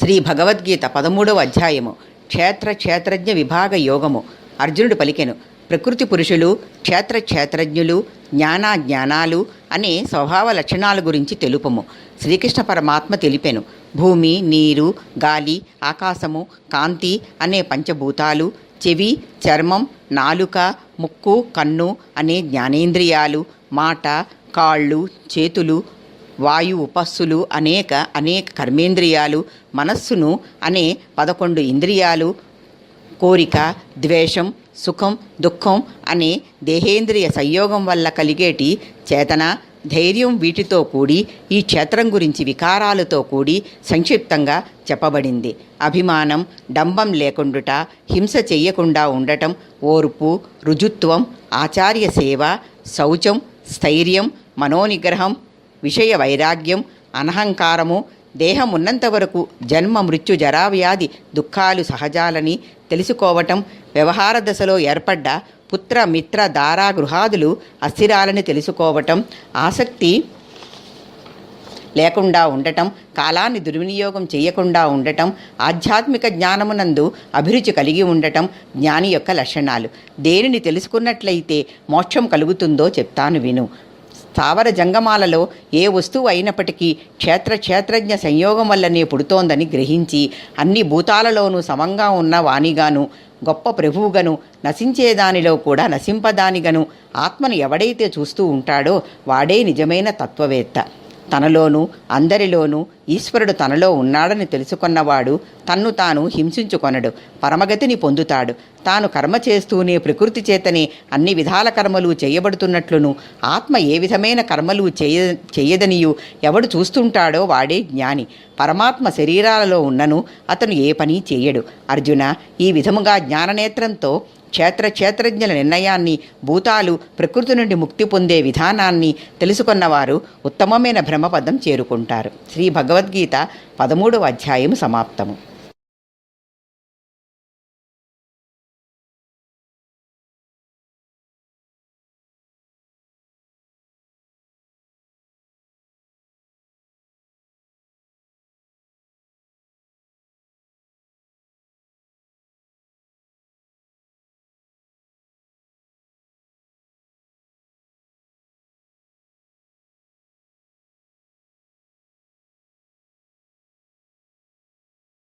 శ్రీ భగవద్గీత 13వ అధ్యాయము. క్షేత్రజ్ఞ విభాగ యోగము. అర్జునుడు పలికెను, ప్రకృతి పురుషులు, క్షేత్రజ్ఞులు, జ్ఞానాలు అనే స్వభావ లక్షణాల గురించి తెలుపము. శ్రీకృష్ణ పరమాత్మ తెలిపెను, భూమి, నీరు, గాలి, ఆకాశము, కాంతి అనే పంచభూతాలు, చెవి, చర్మం, నాలుక, ముక్కు, కన్ను అనే జ్ఞానేంద్రియాలు, మాట, కాళ్ళు, చేతులు, వాయు ఉపస్సులు అనేక కర్మేంద్రియాలు, మనస్సును అనే 11 ఇంద్రియాలు, కోరిక, ద్వేషం, సుఖం, దుఃఖం అనే దేహేంద్రియ సంయోగం వల్ల కలిగేటి చేతన, ధైర్యం వీటితో కూడి ఈ క్షేత్రం గురించి వికారాలతో కూడి సంక్షిప్తంగా చెప్పబడింది. అభిమానం, డంబం లేకుండుట, హింస చెయ్యకుండా ఉండటం, ఓర్పు, రుజుత్వం, ఆచార్య సేవ, శౌచం, స్థైర్యం, మనోనిగ్రహం, విషయ వైరాగ్యం, అనహంకారము, దేహం ఉన్నంత వరకు జన్మ, మృత్యు, జరావ్యాధి దుఃఖాలు సహజాలని తెలుసుకోవటం, వ్యవహార దశలో ఏర్పడ్డ పుత్ర, మిత్ర, దారా, గృహాదులు అస్థిరాలని తెలుసుకోవటం, ఆసక్తి లేకుండా ఉండటం, కాలాన్ని దుర్వినియోగం చేయకుండా ఉండటం, ఆధ్యాత్మిక జ్ఞానమునందు అభిరుచి కలిగి ఉండటం జ్ఞాని యొక్క లక్షణాలు. దేనిని తెలుసుకున్నట్లయితే మోక్షం కలుగుతుందో చెప్తాను విను. స్థావర జంగమాలలో ఏ వస్తువు అయినప్పటికీ క్షేత్రజ్ఞ సంయోగం వల్లనే పుడుతోందని గ్రహించి అన్ని భూతాలలోనూ సమంగా ఉన్న వాణిగాను, గొప్ప ప్రభువుగను, నశించేదానిలో కూడా నశింపదానిగను ఆత్మను ఎవడైతే చూస్తూ ఉంటాడో వాడే నిజమైన తత్వవేత్త. తనలోనూ అందరిలోనూ ఈశ్వరుడు తనలో ఉన్నాడని తెలుసుకున్నవాడు తన్ను తాను హింసించుకొనడు, పరమగతిని పొందుతాడు. తాను కర్మ చేస్తూనే ప్రకృతి చేతనే అన్ని విధాల కర్మలు చేయబడుతున్నట్లును ఆత్మ ఏ విధమైన కర్మలు చేయదనియు ఎవడు చూస్తుంటాడో వాడే జ్ఞాని. పరమాత్మ శరీరాలలో ఉన్నను అతను ఏ పని చేయడు. అర్జున, ఈ విధముగా జ్ఞాననేత్రంతో క్షేత్రజ్ఞుల నిర్ణయాన్ని, భూతాలు ప్రకృతి నుండి ముక్తి పొందే విధానాన్ని తెలుసుకున్నవారు ఉత్తమమైన బ్రహ్మపదం చేరుకుంటారు. శ్రీ భగవద్గీత 13వ అధ్యాయం సమాప్తము.